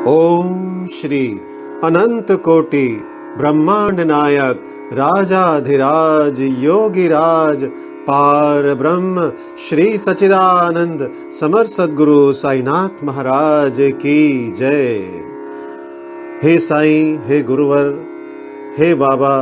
ओम श्री अनंत कोटि ब्रह्मांड नायक राजाधिराज योगिराज पार ब्रह्म श्री सच्चिदानंद समर सद्गुरु साईनाथ महाराज की जय। हे साईं, हे गुरुवर, हे बाबा,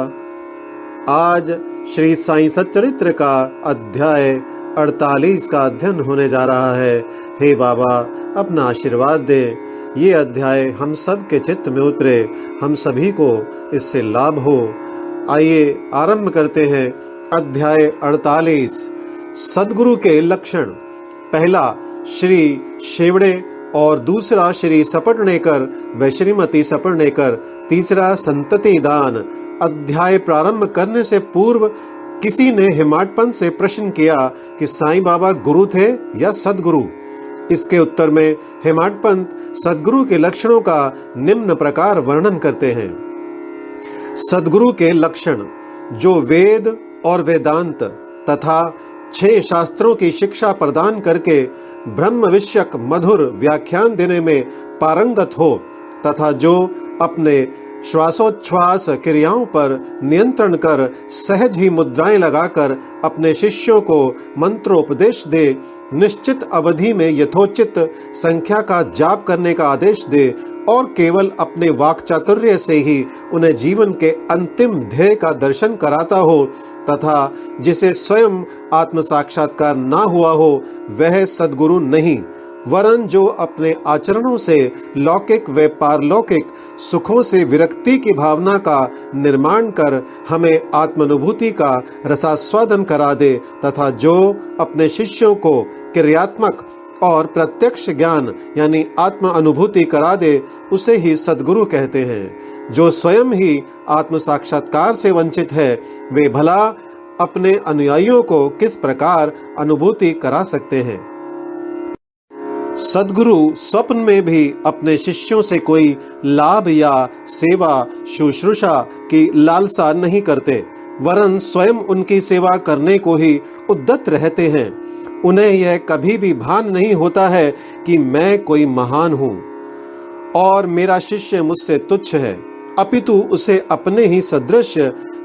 आज श्री साईं सच्चरित्र का अध्याय 48 का अध्ययन होने जा रहा है। हे बाबा, अपना आशीर्वाद दे, ये अध्याय हम सब के चित्त में उतरे, हम सभी को इससे लाभ हो। आइए आरंभ करते हैं अध्याय 48। सद्गुरु के लक्षण। पहला श्री शेवड़े और दूसरा श्री सपटनेकर व श्रीमती सपटनेकर, तीसरा संतति दान। अध्याय प्रारंभ करने से पूर्व किसी ने हेमाडपंत से प्रश्न किया कि साईं बाबा गुरु थे या सद्गुरु। इसके उत्तर में हेमाडपंत सद्गुरु के लक्षणों का निम्न प्रकार वर्णन करते हैं। सद्गुरु के लक्षण, जो वेद और वेदांत तथा 6 शास्त्रों की शिक्षा प्रदान करके ब्रह्म विषयक मधुर व्याख्यान देने में पारंगत हो तथा जो अपने श्वासोच्छ्वास क्रियाओं पर नियंत्रण कर सहज ही मुद्राएं लगाकर अपने शिष्यों को मंत्रोपदेश दे, निश्चित अवधि में यथोचित संख्या का जाप करने का आदेश दे और केवल अपने वाक्चातुर्य से ही उन्हें जीवन के अंतिम ध्येय का दर्शन कराता हो तथा जिसे स्वयं आत्म साक्षात्कार ना हुआ हो, वह सद्गुरु नहीं, वरन जो अपने आचरणों से लौकिक व पारलौकिक सुखों से विरक्ति की भावना का निर्माण कर हमें आत्मानुभूति का रसास्वादन करा दे तथा जो अपने शिष्यों को क्रियात्मक और प्रत्यक्ष ज्ञान यानी आत्म अनुभूति करा दे, उसे ही सद्गुरु कहते हैं। जो स्वयं ही आत्म साक्षात्कार से वंचित है, वे भला अपने अनुयायियों को किस प्रकार अनुभूति करा सकते हैं। सद्गुरु स्वप्न में भी अपने शिष्यों से कोई लाभ या सेवा शुश्रूषा की लालसा नहीं करते, वरन स्वयं उनकी सेवा करने को ही उद्यत रहते हैं। उन्हें यह कभी भी भान नहीं होता है कि मैं कोई महान हूँ और मेरा शिष्य मुझसे तुच्छ है, अपितु उसे अपने ही सदृश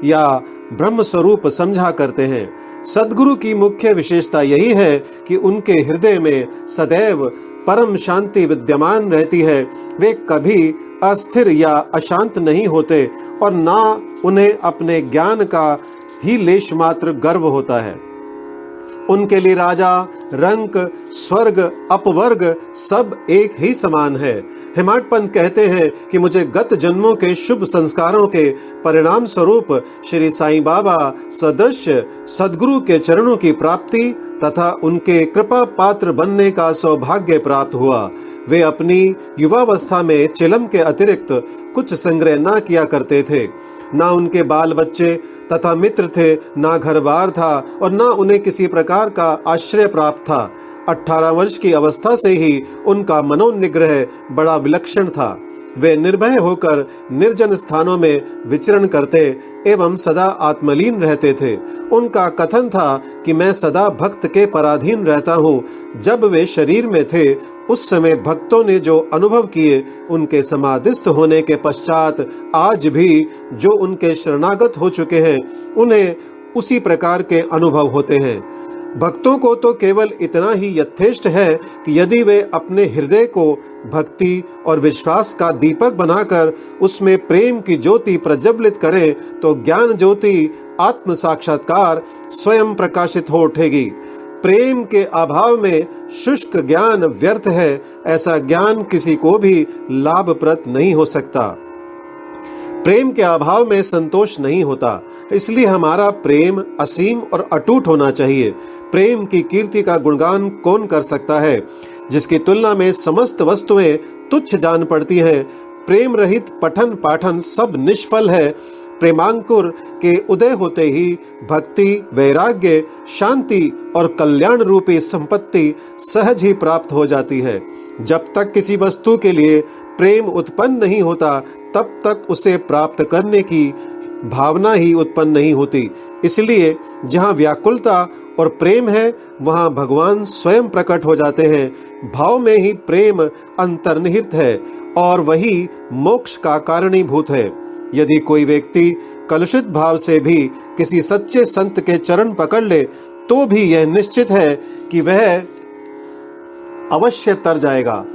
या ब्रह्म स्वरूप समझा करते हैं। सद्गुरु की मुख्य विशेषता यही है कि उनके हृदय में सदैव परम शांति विद्यमान रहती है। वे कभी अस्थिर या अशांत नहीं होते और ना उन्हें अपने ज्ञान का ही लेश मात्र गर्व होता है। उनके लिए राजा, रंक, स्वर्ग, अपवर्ग सब एक ही समान है। हेमाडपंत कहते हैं कि मुझे गत जन्मों के शुभ संस्कारों के परिणाम स्वरूप श्री साईं बाबा सदृश सद्गुरु के चरणों की प्राप्ति तथा उनके कृपा पात्र बनने का सौभाग्य प्राप्त हुआ। वे अपनी युवावस्था में चिलम के अतिरिक्त कुछ संग्रह ना किया करते थे। ना उनके बाल बच्चे तथा मित्र थे, ना घर बार था और ना उन्हें किसी प्रकार का आश्रय प्राप्त था। 18 वर्ष की अवस्था से ही उनका मनोनिग्रह बड़ा विलक्षण था। वे निर्भय होकर निर्जन स्थानों में विचरण करते एवं सदा आत्मलीन रहते थे। उनका कथन था कि मैं सदा भक्त के पराधीन रहता हूँ। जब वे शरीर में थे उस समय भक्तों ने जो अनुभव किए, उनके समाधिस्थ होने के पश्चात आज भी जो उनके शरणागत हो चुके हैं, उन्हें उसी प्रकार के अनुभव होते हैं। भक्तों को तो केवल इतना ही यथेष्ट है कि यदि वे अपने हृदय को भक्ति और विश्वास का दीपक बनाकर उसमें प्रेम की ज्योति प्रज्वलित करें तो ज्ञान ज्योति आत्म साक्षात्कार स्वयं प्रकाशित हो उठेगी। प्रेम के अभाव में शुष्क ज्ञान व्यर्थ है, ऐसा ज्ञान किसी को भी लाभप्रद नहीं हो सकता। प्रेम के अभाव में संतोष नहीं होता, इसलिए हमारा प्रेम असीम और अटूट होना चाहिए। प्रेम की कीर्ति का गुणगान कौन कर सकता है, जिसकी तुलना में समस्त वस्तुएं तुच्छ जान पड़ती हैं। प्रेम रहित पठन पाठन सब निष्फल है। प्रेमांकुर के उदय होते ही भक्ति, वैराग्य, शांति और कल्याण रूपी संपत्ति सहज ही प्राप्त हो जाती है। जब तक किसी वस्तु के लिए प्रेम उत्पन्न नहीं होता, तब तक उसे प्राप्त करने की भावना ही उत्पन्न नहीं होती। इसलिए जहाँ व्याकुलता और प्रेम है वहाँ भगवान स्वयं प्रकट हो जाते हैं। भाव में ही प्रेम अंतर्निहित है और वही मोक्ष का कारणीभूत है। यदि कोई व्यक्ति कलुषित भाव से भी किसी सच्चे संत के चरण पकड़ ले तो भी यह निश्चित है कि वह अवश्य तर जाएगा।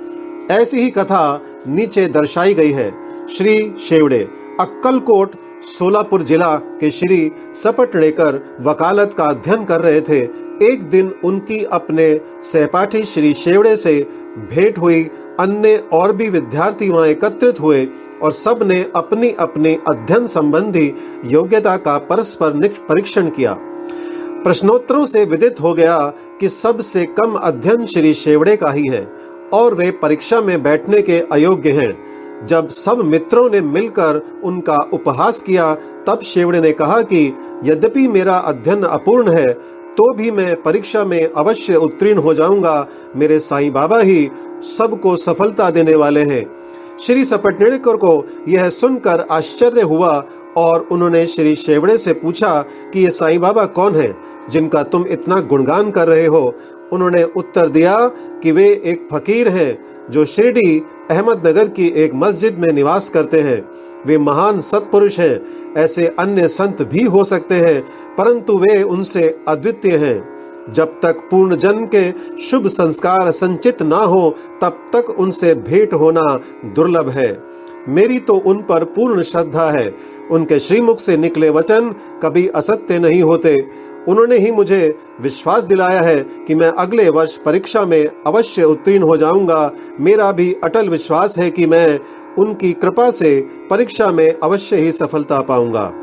ऐसी ही कथा नीचे दर्शाई गई है। श्री शेवड़े अक्कलकोट सोलापुर जिला के श्री सपटड़ेकर वकालत का अध्ययन कर रहे थे। एक दिन उनकी अपने सहपाठी श्री शेवड़े से भेंट हुई। अन्य और भी विद्यार्थी वहां एकत्रित हुए और सब ने अपनी अपनी अध्ययन संबंधी योग्यता का परस्पर परीक्षण किया। प्रश्नोत्तरों से विदित हो गया कि सबसे कम अध्ययन श्री शेवड़े का ही है और वे परीक्षा में बैठने के अयोग्य हैं। जब सब मित्रों ने मिलकर उनका उपहास किया तब शेवड़े ने कहा कि यद्यपि मेरा अध्ययन अपूर्ण है तो भी मैं परीक्षा में अवश्य उत्तीर्ण हो जाऊंगा। मेरे साईं बाबा ही सबको सफलता देने वाले हैं। श्री सपटनेकर को यह सुनकर आश्चर्य हुआ और उन्होंने श्री शेवड़े से पूछा कि ये साईं बाबा कौन है जिनका तुम इतना गुणगान कर रहे हो। उन्होंने उत्तर दिया कि वे एक फकीर हैं जो शिरडी अहमदनगर की एक मस्जिद में निवास करते हैं। वे महान सत्पुरुष हैं। ऐसे अन्य संत भी हो सकते हैं परंतु वे उनसे अद्वितीय हैं। जब तक पूर्ण जन्म के शुभ संस्कार संचित ना हो तब तक उनसे भेंट होना दुर्लभ है। मेरी तो उन पर पूर्ण श्रद्धा है। उनके श्रीमुख से निकले वचन कभी असत्य नहीं होते। उन्होंने ही मुझे विश्वास दिलाया है कि मैं अगले वर्ष परीक्षा में अवश्य उत्तीर्ण हो जाऊंगा। मेरा भी अटल विश्वास है कि मैं उनकी कृपा से परीक्षा में अवश्य ही सफलता पाऊंगा।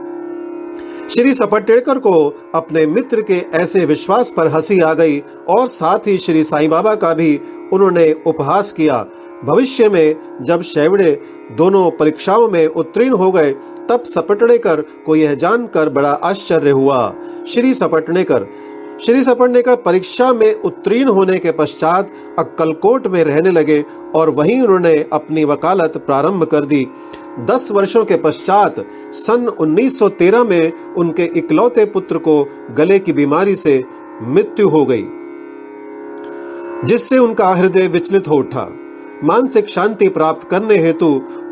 श्री सपटेकर को अपने मित्र के ऐसे विश्वास पर हंसी आ गई और साथ ही श्री साईं बाबा का भी उन्होंने उपहास किया। भविष्य में जब शेवड़े दोनों परीक्षाओं में उत्तीर्ण हो गए तब सपटनेकर को यह जानकर बड़ा आश्चर्य हुआ। श्री सपटनेकर परीक्षा में उत्तीर्ण होने के पश्चात अक्कलकोट में रहने लगे और वहीं उन्होंने अपनी वकालत प्रारंभ कर दी। 10 वर्षों के पश्चात सन 1913 में उनके इकलौते पुत्र को गले की बीमारी से मृत्यु हो गई जिससे उनका हृदय विचलित हो उठा। मानसिक शांति प्राप्त करने हेतु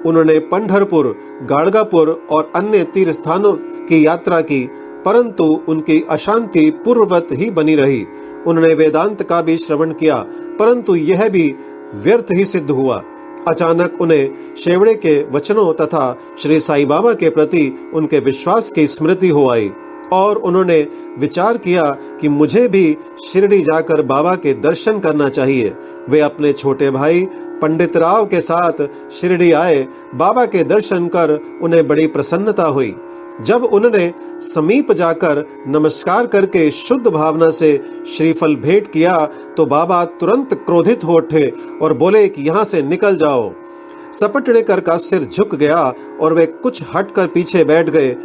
उन्होंने पंढरपुर, गाड़गापुर और अन्य तीर्थ स्थानों की यात्रा की परंतु उनकी अशांति पूर्ववत ही बनी रही। उन्होंने वेदांत का भी श्रवण किया परंतु यह भी व्यर्थ ही सिद्ध हुआ। अचानक उन्हें शेवड़े के वचनों तथा श्री साईं बाबा के प्रति उनके विश्वास की स्मृति हो आई और उन्होंने विचार किया कि मुझे भी शिरडी जाकर बाबा के दर्शन करना चाहिए। वे अपने छोटे भाई पंडित राव के साथ शिरडी आए। बाबा के दर्शन कर उन्हें बड़ी प्रसन्नता हुई। जब उन्होंने समीप जाकर नमस्कार करके शुद्ध भावना से श्रीफल भेंट किया तो बाबा तुरंत क्रोधित हो उठे और बोले कि यहाँ से निकल जाओ। सपटनेकर का सिर झुक गया और वे कुछ हटकर पीछे बैठ गए।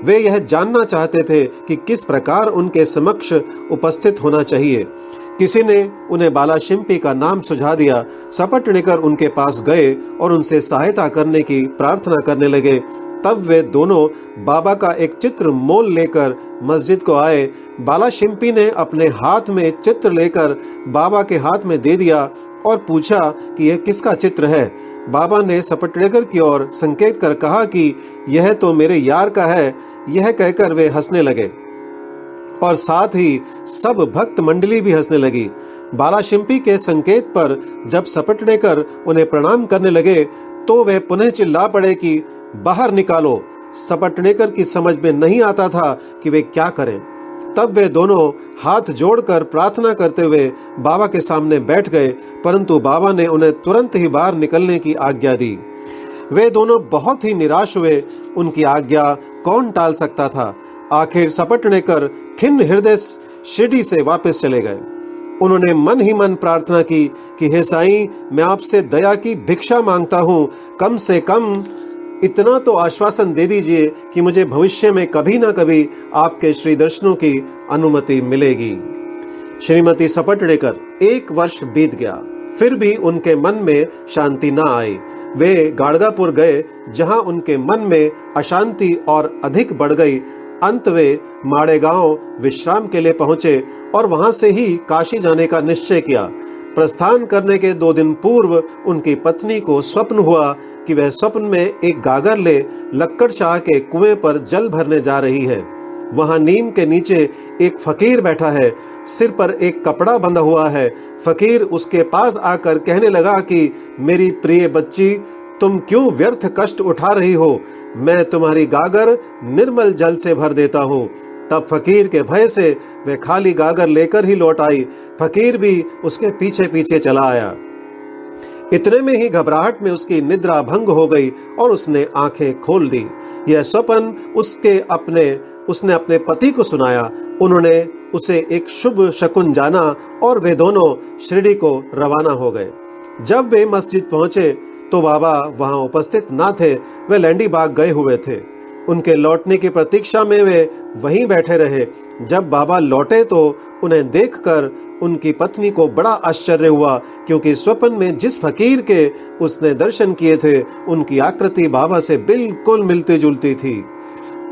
वे यह जानना चाहते थे कि किस प्रकार उनके समक्ष उपस्थित होना चाहिए। किसी ने उन्हें बालाशिम्पी का नाम सुझा दिया। सपटनेकर उनके पास गए और उनसे सहायता करने की प्रार्थना करने लगे। तब वे दोनों बाबा का एक चित्र मोल लेकर मस्जिद को आए। बालाशिम्पी ने अपने हाथ में चित्र लेकर बाबा के हाथ में दे दिया और पूछा कि यह किसका चित्र है। बाबा ने सपटनेकर की ओर संकेत कर कहा कि यह तो मेरे यार का है। यह कहकर वे हंसने लगे और साथ ही सब भक्त मंडली भी हंसने लगी। बालाशिम्पी के संकेत पर जब सपटनेकर उन्हें प्रणाम करने लगे तो वे पुनः चिल्ला पड़े कि बाहर निकालो। सपटनेकर की समझ में नहीं आता था कि वे क्या करें। तब वे दोनों हाथ जोड़कर प्रार्थना करते हुए बाबा के सामने बैठ गए परंतु बाबा ने उन्हें तुरंत ही बाहर निकलने की आज्ञा दी। वे दोनों बहुत ही निराश हुए। उनकी आज्ञा कौन टाल सकता था। आखिर सपटनेकर खिन्न हृदय शिरडी से वापस चले गए। उन्होंने मन ही मन प्रार्थना की कि हे साईं, मैं आपसे दया की भिक्षा मांगता हूँ। कम से कम इतना तो आश्वासन दे दीजिए कि मुझे भविष्य में कभी ना कभी आपके श्री दर्शनों की अनुमति मिलेगी। श्रीमती सपटनेकर 1 वर्ष बीत गया फिर भी उनके मन में शांति न आई। वे गाड़गापुर गए जहां उनके मन में अशांति और अधिक बढ़ गई। अंत वे माड़ेगांव विश्राम के लिए पहुंचे और वहां से ही काशी जाने का निश्चय किया। प्रस्थान करने के 2 दिन पूर्व उनकी पत्नी को स्वप्न हुआ कि वह स्वप्न में एक गागर ले लक्कड़ शाह के कुएं पर जल भरने जा रही है। वहां नीम के नीचे एक फकीर बैठा है, सिर पर एक कपड़ा बंधा हुआ है। फकीर उसके पास आकर कहने लगा कि मेरी प्रिय बच्ची, तुम क्यों व्यर्थ कष्ट उठा रही हो? मैं तुम्हारी गागर निर्मल जल से भर देता हूँ। तब फकीर के भय से वह खाली गागर लेकर ही लौट आई। फकीर भी उसके पीछे पीछे चला आया। इतने में ही घबराहट में उसकी निद्रा भंग हो गई और उसने आंखें खोल दी। यह स्वप्न उसने अपने पति को सुनाया। उन्होंने उसे एक शुभ शकुन जाना और वे दोनों शिरडी को रवाना हो गए। जब वे मस्जिद पहुंचे तो बाबा वहां उपस्थित ना थे, वे लैंडी बाग गए हुए थे। उनके लौटने की प्रतीक्षा में वे वहीं बैठे रहे। जब बाबा लौटे तो उन्हें देखकर उनकी पत्नी को बड़ा आश्चर्य हुआ, क्योंकि स्वप्न में जिस फकीर के उसने दर्शन किए थे उनकी आकृति बाबा से बिल्कुल मिलती जुलती थी।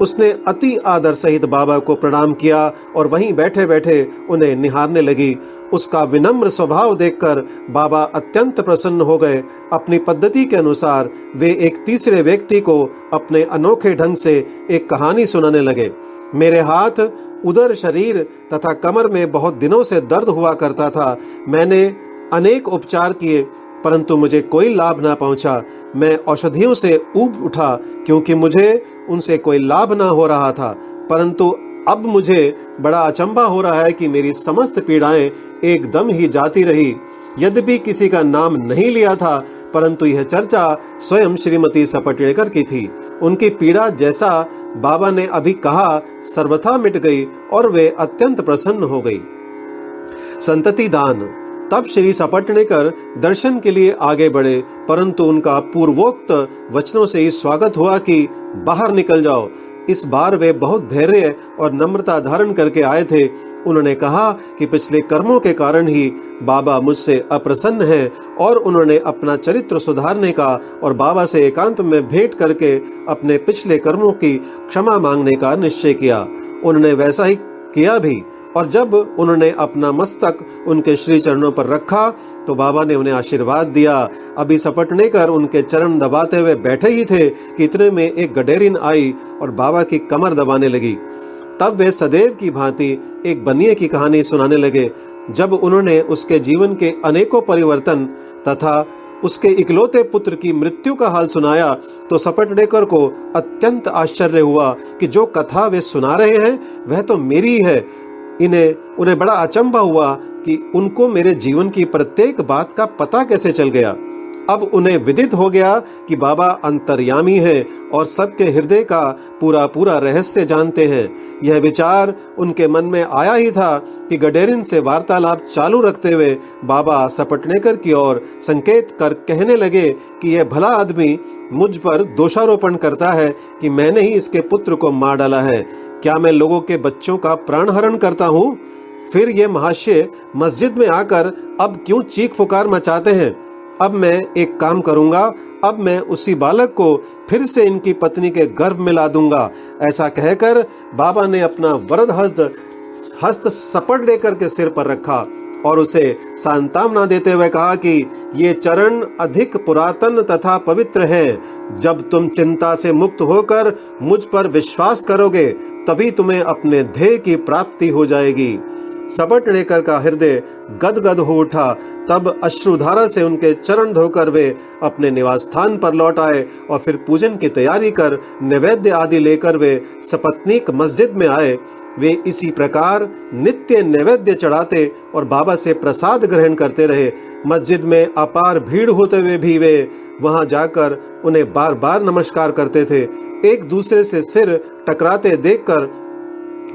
उसने अति आदर सहित बाबा को प्रणाम किया और वहीं बैठे बैठे उन्हें निहारने लगी। उसका विनम्र स्वभाव देखकर बाबा अत्यंत प्रसन्न हो गए। अपनी पद्धति के अनुसार वे एक तीसरे व्यक्ति को अपने अनोखे ढंग से एक कहानी सुनाने लगे। मेरे हाथ, उदर, शरीर तथा कमर में बहुत दिनों से दर्द हुआ करता था। मैंने अनेक उपचार किए परंतु मुझे कोई लाभ ना पहुंचा। मैं औषधियों से ऊब उठा क्योंकि मुझे उनसे कोई लाभ ना हो रहा था। परंतु अब मुझे बड़ा अचंभा हो रहा है कि मेरी समस्त पीड़ाएं एकदम ही जाती रही। यद्यपि किसी का नाम नहीं लिया था परंतु यह चर्चा स्वयं श्रीमती सपटेड़कर की थी। उनकी पीड़ा, जैसा बाबा ने अभी कहा, सर्वथा मिट गई और वे अत्यंत प्रसन्न हो गई। संतति दान। तब श्री सपटनेकर दर्शन के लिए आगे बढ़े, परंतु उनका पूर्वोक्त वचनों से ही स्वागत हुआ कि बाहर निकल जाओ। इस बार वे बहुत धैर्य और नम्रता धारण करके आए थे। उन्होंने कहा कि पिछले कर्मों के कारण ही बाबा मुझसे अप्रसन्न हैं और उन्होंने अपना चरित्र सुधारने का और बाबा से एकांत में भेंट करके अपने पिछले कर्मों की क्षमा मांगने का निश्चय किया। उन्होंने वैसा ही किया भी, और जब उन्होंने अपना मस्तक उनके श्री चरणों पर रखा तो बाबा ने उन्हें आशीर्वाद दिया। अभी सपटनेकर उनके चरण दबाते हुए बैठे ही थे कि इतने में एक गडेरिन आई और बाबा की कमर दबाने लगी। तब वे सदैव की भांति एक बनिए की कहानी सुनाने लगे। जब उन्होंने उसके जीवन के अनेकों परिवर्तन तथा उसके इकलौते पुत्र की मृत्यु का हाल सुनाया तो सपटनेकर को अत्यंत आश्चर्य हुआ कि जो कथा वे सुना रहे हैं वह तो मेरी है। उन्हें बड़ा अचंभा हुआ कि उनको मेरे जीवन की प्रत्येक बात का पता कैसे चल गया। अब उन्हें विदित हो गया कि बाबा अंतर्यामी हैं और सबके हृदय का पूरा पूरा रहस्य जानते हैं। यह विचार उनके मन में आया ही था कि गडेरिन से वार्तालाप चालू रखते हुए बाबा सपटनेकर की ओर संकेत कर कहने लगे कि यह भला आदमी मुझ पर दोषारोपण करता है कि मैंने ही इसके पुत्र को मार डाला है। क्या मैं लोगों के बच्चों का प्राण हरण करता हूँ? फिर ये महाशय मस्जिद में आकर अब क्यों चीख पुकार मचाते हैं? अब मैं एक काम करूंगा, अब मैं उसी बालक को फिर से इनकी पत्नी के गर्भ में ला दूंगा। ऐसा कहकर बाबा ने अपना वरद हस्त सपटनेकर के सिर पर रखा और उसे सांत्वना देते हुए कहा कि ये चरण अधिक पुरातन तथा पवित्र हैं। जब तुम चिंता से मुक्त होकर मुझ पर विश्वास करोगे तभी तुम्हें अपने ध्येय की प्राप्ति हो जाएगी। सपटनेकर का हृदय गदगद हो उठा। तब अश्रुधारा से उनके चरण धोकर वे अपने निवास स्थान पर लौट आए और फिर पूजन की तैयारी कर नैवेद्य आदि लेकर वे सपत्नीक मस्जिद में आए। वे इसी प्रकार नित्य नैवेद्य चढ़ाते और बाबा से प्रसाद ग्रहण करते रहे। मस्जिद में अपार भीड़ होते हुए भी वे वहां जाकर उन्हें बार बार नमस्कार करते थे। एक दूसरे से सिर टकराते देखकर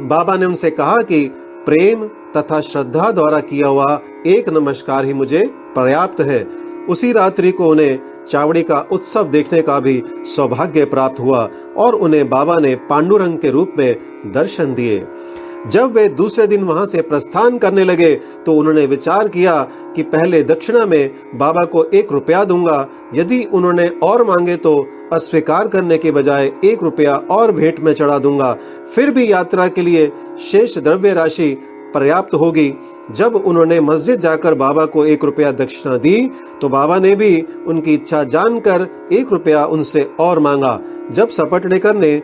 बाबा ने उनसे कहा कि प्रेम तथा श्रद्धा द्वारा किया हुआ एक नमस्कार ही मुझे पर्याप्त है। उसी रात्रि को उन्हें चावड़ी का उत्सव देखने का भी सौभाग्य प्राप्त हुआ और उन्हें बाबा ने पांडुरंग के रूप में दर्शन दिए। जब वे दूसरे दिन वहां से प्रस्थान करने लगे तो उन्होंने विचार किया कि पहले दक्षिणा में बाबा को 1 रुपया दूंगा। यदि उन्होंने और मांगे तो अस्वीकार करने के बजाय 1 रुपया और भेंट में चढ़ा दूंगा। फिर भी यात्रा के लिए शेष द्रव्य राशि पर्याप्त होगी। जब उन्होंने मस्जिद जाकर बाबा को 1 रुपया दक्षिणा दी तो बाबा ने भी उनकी इच्छा जानकर 1 रुपया उनसे और मांगा। जब सपटनेकर ने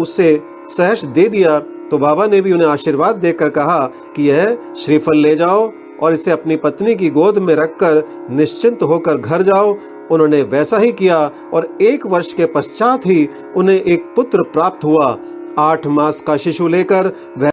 उसे सहर्ष दे दिया तो बाबा ने भी उन्हें आशीर्वाद देकर कहा कि यह श्रीफल ले जाओ और इसे अपनी पत्नी की गोद में रखकर निश्चिंत होकर घर जाओ। उन्होंने वैसा ही किया और 1 वर्ष के पश्चात ही उन्हें एक पुत्र प्राप्त हुआ। 8 मास का शिशु लेकर वह